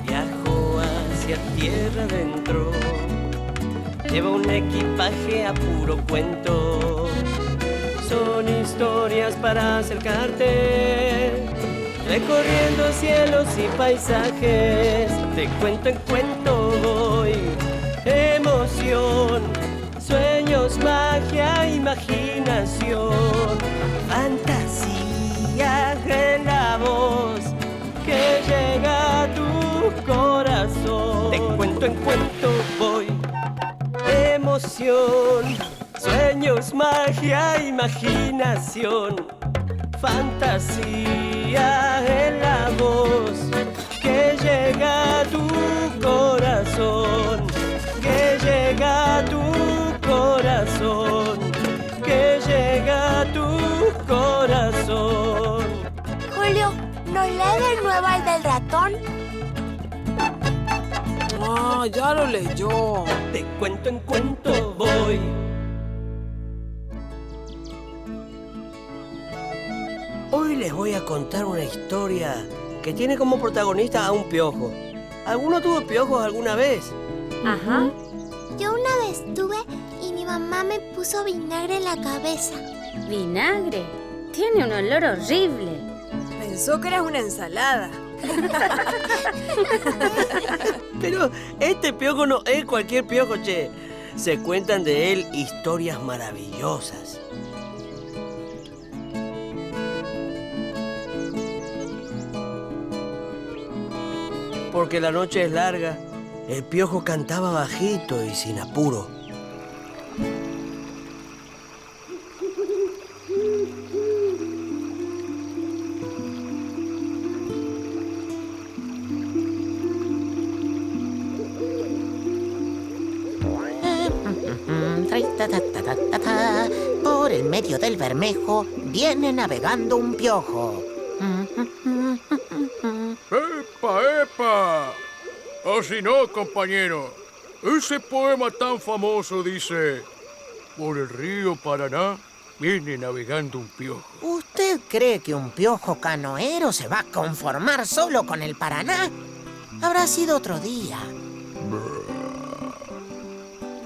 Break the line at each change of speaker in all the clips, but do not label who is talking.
Viajo hacia tierra adentro, lleva un equipaje a puro cuento. Son historias para acercarte, recorriendo cielos y paisajes. De cuento en cuento voy, emoción, sueños, magia, imaginación, fantasía en la voz que llega a tu corazón. De cuento en cuento voy, emoción, sueños, magia, imaginación, fantasía en la voz que llega a tu corazón, que llega a tu corazón, que llega a tu corazón.
Julio, ¿nos lee de nuevo el del ratón?
Ah, ya lo leyó.
De cuento en cuento voy. Hoy les voy a contar una historia que tiene como protagonista a un piojo. ¿Alguno tuvo piojos alguna vez?
Ajá.
Yo una vez tuve y mi mamá me puso vinagre en la cabeza.
Vinagre. Tiene un olor horrible.
Pensó que eras una ensalada.
Pero este piojo no es cualquier piojo, che. Se cuentan de él historias maravillosas. Porque la noche es larga, el piojo cantaba bajito y sin apuro.
Por el medio del Bermejo viene navegando un piojo.
¡Epa, epa! Así no, compañero. Ese poema tan famoso dice: por el río Paraná viene navegando un piojo.
¿Usted cree que un piojo canoero se va a conformar solo con el Paraná? Habrá sido otro día.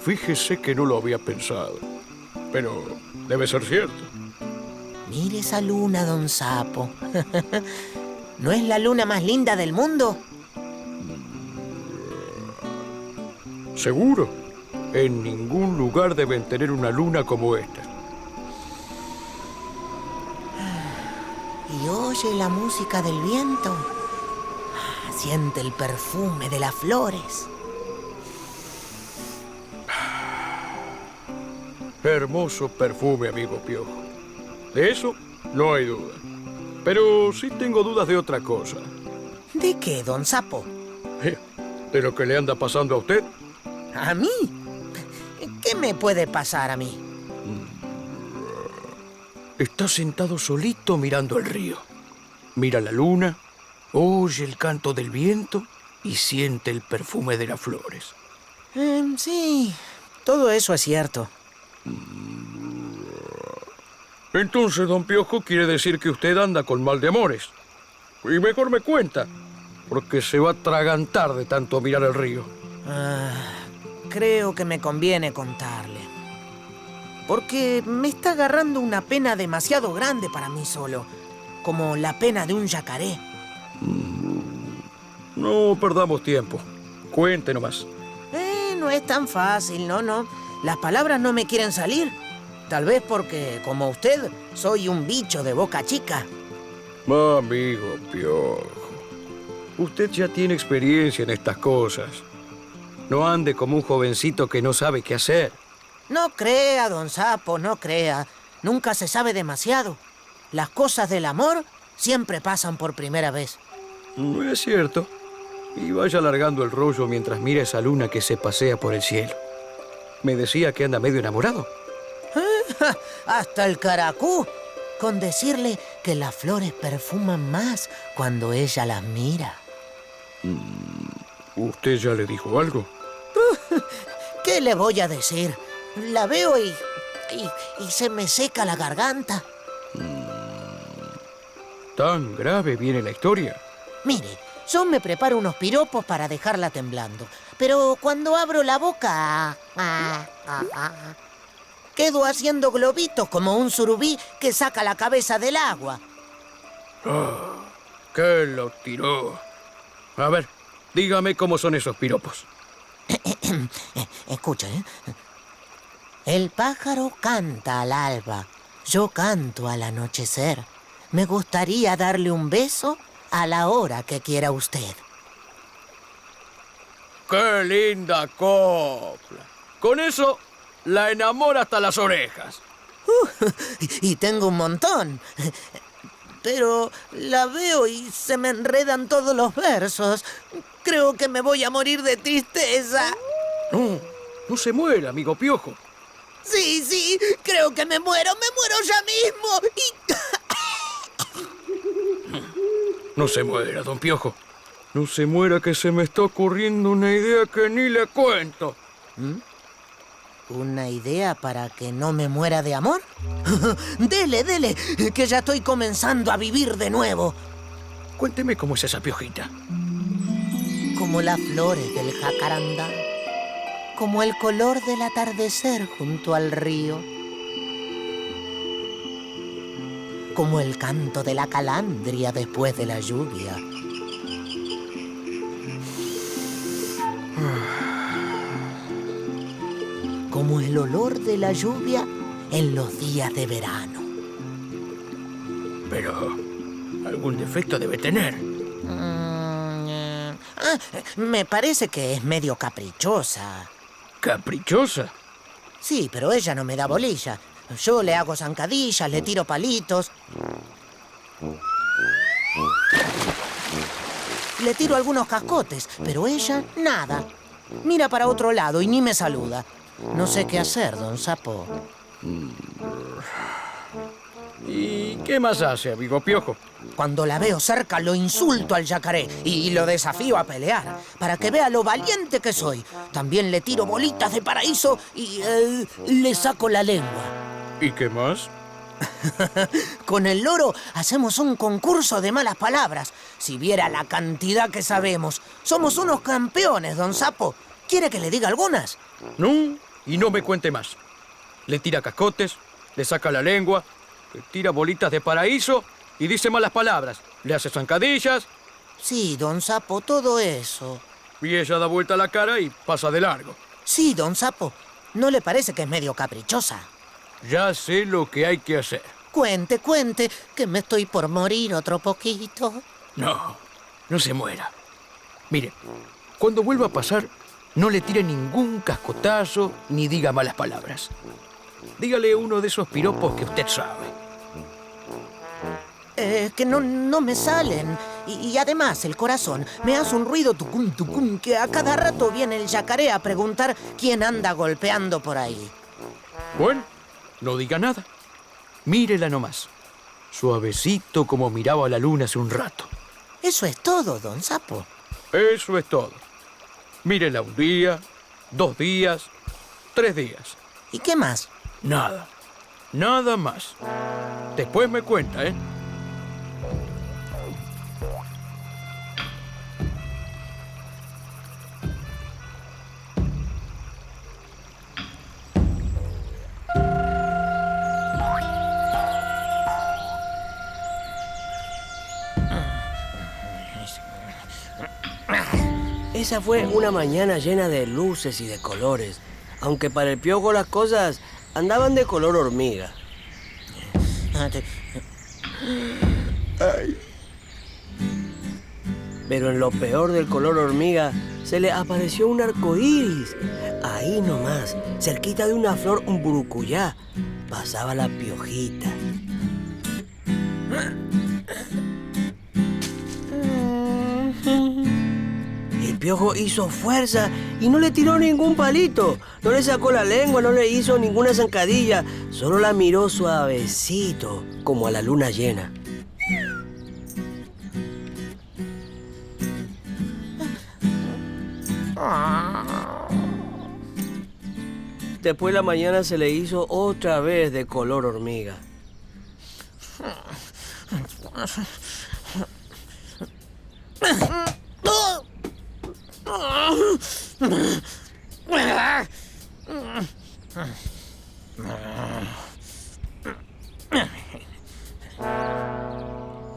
Fíjese que no lo había pensado, pero debe ser cierto.
Mire esa luna, don Sapo. ¿No es la luna más linda del mundo?
Seguro. En ningún lugar deben tener una luna como esta.
Y oye la música del viento. Siente el perfume de las flores.
Hermoso perfume, amigo piojo. De eso no hay duda. Pero sí tengo dudas de otra cosa.
¿De qué, don Sapo?
¿De lo que le anda pasando a usted?
¿A mí? ¿Qué me puede pasar a mí?
Está sentado solito mirando el río. Mira la luna, oye el canto del viento y siente el perfume de las flores.
Sí, todo eso es cierto.
Entonces, don Piojo, quiere decir que usted anda con mal de amores. Y mejor me cuenta, porque se va a atragantar de tanto mirar el río.
Creo que me conviene contarle. Porque me está agarrando una pena demasiado grande para mí solo. Como la pena de un yacaré.
No perdamos tiempo. Cuente nomás.
No es tan fácil, no. Las palabras no me quieren salir. Tal vez porque, como usted, soy un bicho de boca chica.
Amigo Piojo, usted ya tiene experiencia en estas cosas. No ande como un jovencito que no sabe qué hacer.
No crea, don Sapo, no crea. Nunca se sabe demasiado. Las cosas del amor siempre pasan por primera vez.
No es cierto. Y vaya alargando el rollo mientras mira esa luna que se pasea por el cielo. Me decía que anda medio enamorado.
Hasta el caracú, con decirle que las flores perfuman más cuando ella las mira.
¿Usted ya le dijo algo?
¿Qué le voy a decir? La veo y se me seca la garganta.
¿Tan grave viene la historia?
Mire, yo me preparo unos piropos para dejarla temblando. Pero cuando abro la boca... quedo haciendo globitos como un surubí que saca la cabeza del agua.
¿Qué lo tiró? A ver, dígame cómo son esos piropos.
Escucha, ¿eh? El pájaro canta al alba, yo canto al anochecer. Me gustaría darle un beso a la hora que quiera usted.
¡Qué linda copla! Con eso la enamora hasta las orejas.
Y tengo un montón. Pero la veo y se me enredan todos los versos. Creo que me voy a morir de tristeza.
No, no se muera, amigo Piojo.
Sí, creo que me muero ya mismo.
No se muera, don Piojo. No se muera, que se me está ocurriendo una idea que ni le cuento.
¿Una idea para que no me muera de amor? Dele, que ya estoy comenzando a vivir de nuevo.
Cuénteme cómo es esa piojita.
Como las flores del jacarandá, como el color del atardecer junto al río, como el canto de la calandria después de la lluvia. Como el olor de la lluvia en los días de verano.
Pero algún defecto debe tener.
Me parece que es medio caprichosa.
¿Caprichosa?
Sí, pero ella no me da bolilla. Yo le hago zancadillas, le tiro palitos. Le tiro algunos cascotes, pero ella nada. Mira para otro lado y ni me saluda. No sé qué hacer, don Sapo.
¿Y qué más hace, amigo Piojo?
Cuando la veo cerca, lo insulto al yacaré y lo desafío a pelear, para que vea lo valiente que soy. También le tiro bolitas de paraíso y le saco la lengua.
¿Y qué más?
Con el loro hacemos un concurso de malas palabras. Si viera la cantidad que sabemos. Somos unos campeones, don Sapo. ¿Quiere que le diga algunas?
No, y no me cuente más. Le tira cascotes, le saca la lengua, le tira bolitas de paraíso y dice malas palabras. Le hace zancadillas.
Sí, don Sapo, todo eso.
Y ella da vuelta la cara y pasa de largo.
Sí, don Sapo. ¿No le parece que es medio caprichosa?
Ya sé lo que hay que hacer.
Cuente, que me estoy por morir otro poquito.
No, no se muera. Mire, cuando vuelva a pasar, no le tire ningún cascotazo ni diga malas palabras. Dígale uno de esos piropos que usted sabe.
Que no me salen. Y además el corazón me hace un ruido tucum, que a cada rato viene el yacaré a preguntar quién anda golpeando por ahí.
Bueno, no diga nada. Mírela nomás. Suavecito como miraba la luna hace un rato.
Eso es todo, don Sapo.
Eso es todo. Mírela un día, 2 días, 3 días.
¿Y qué más?
Nada. Nada más. Después me cuenta, ¿eh?
Esa fue una mañana llena de luces y de colores, aunque para el Piojo las cosas andaban de color hormiga. Pero en lo peor del color hormiga se le apareció un arco iris. Ahí nomás, cerquita de una flor, un burucuyá, pasaba la Piojita. El Piojo hizo fuerza y no le tiró ningún palito. No le sacó la lengua, no le hizo ninguna zancadilla. Solo la miró suavecito, como a la luna llena. Después la mañana se le hizo otra vez de color hormiga.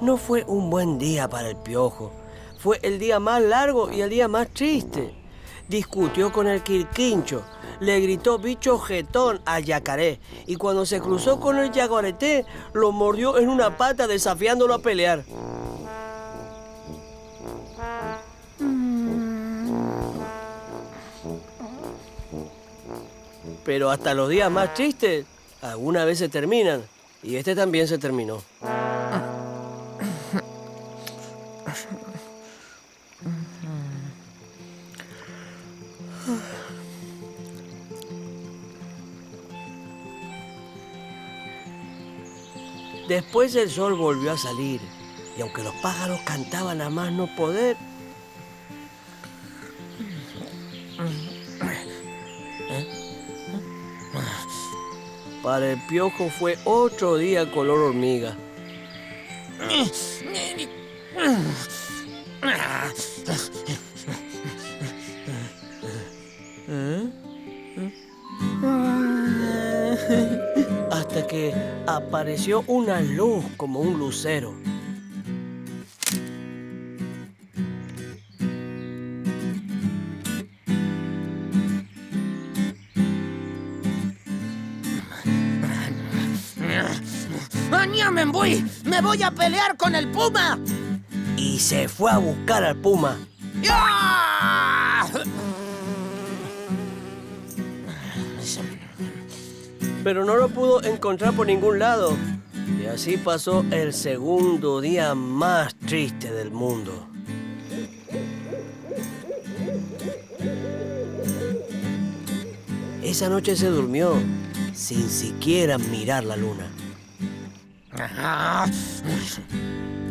No fue un buen día para el Piojo. Fue el día más largo y el día más triste. Discutió con el Quirquincho, le gritó bicho jetón al Yacaré y cuando se cruzó con el Yaguareté, lo mordió en una pata desafiándolo a pelear. Pero hasta los días más tristes, alguna vez se terminan, y este también se terminó. Después el sol volvió a salir, y aunque los pájaros cantaban a más no poder, para el Piojo fue otro día color hormiga. Hasta que apareció una luz como un lucero.
¡Me voy a pelear con el puma!
Y se fue a buscar al puma.
¡Ya!
Pero no lo pudo encontrar por ningún lado. Y así pasó el segundo día más triste del mundo. Esa noche se durmió sin siquiera mirar la luna.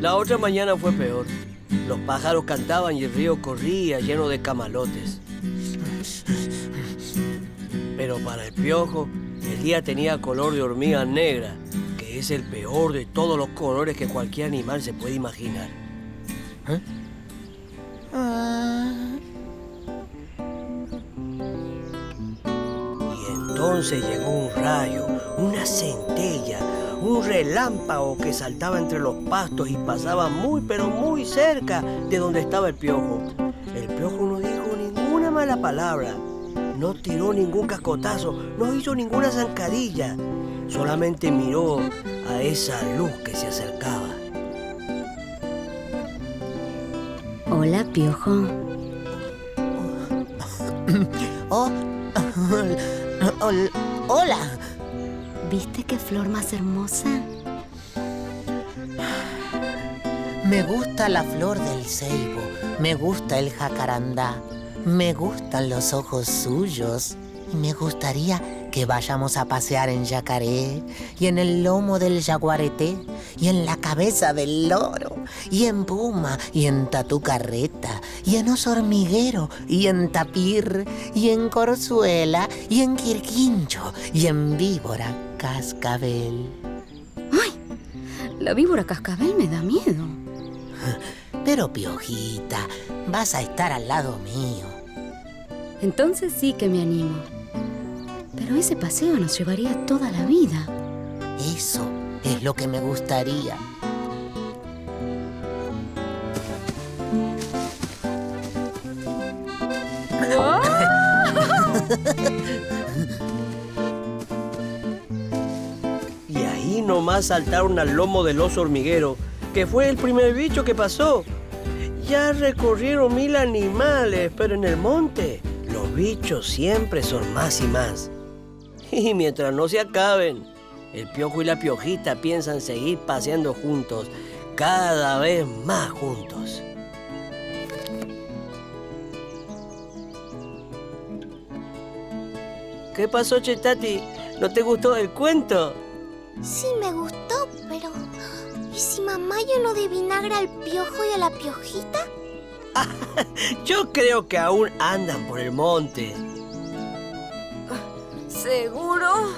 La otra mañana fue peor. Los pájaros cantaban y el río corría lleno de camalotes. Pero para el Piojo, el día tenía color de hormiga negra, que es el peor de todos los colores que cualquier animal se puede imaginar. Y entonces llegó un rayo, una centella, un relámpago que saltaba entre los pastos y pasaba muy, pero muy cerca de donde estaba el Piojo. El Piojo no dijo ninguna mala palabra, no tiró ningún cascotazo, no hizo ninguna zancadilla. Solamente miró a esa luz que se acercaba.
Hola, Piojo.
Hola.
¿Viste qué flor más hermosa?
Me gusta la flor del ceibo, me gusta el jacarandá, me gustan los ojos suyos y me gustaría que vayamos a pasear en Yacaré y en el lomo del Yaguareté y en la cabeza del loro y en Puma y en Tatucarreta y en Oso Hormiguero y en Tapir y en Corzuela y en Quirquincho y en Víbora Cascabel.
¡Ay! La víbora cascabel me da miedo.
Pero, Piojita, vas a estar al lado mío.
Entonces sí que me animo. Pero ese paseo nos llevaría toda la vida.
Eso es lo que me gustaría.
Y ahí nomás saltaron al lomo del oso hormiguero, que fue el primer bicho que pasó. Ya recorrieron 1000 animales, pero en el monte los bichos siempre son más y más. Y mientras no se acaben, el Piojo y la Piojita piensan seguir paseando juntos, cada vez más juntos. ¿Qué pasó, Chetati? ¿No te gustó el cuento?
Sí me gustó, pero... ¿y si mamá llenó de vinagre al Piojo y a la Piojita?
Yo creo que aún andan por el monte.
¿Seguro?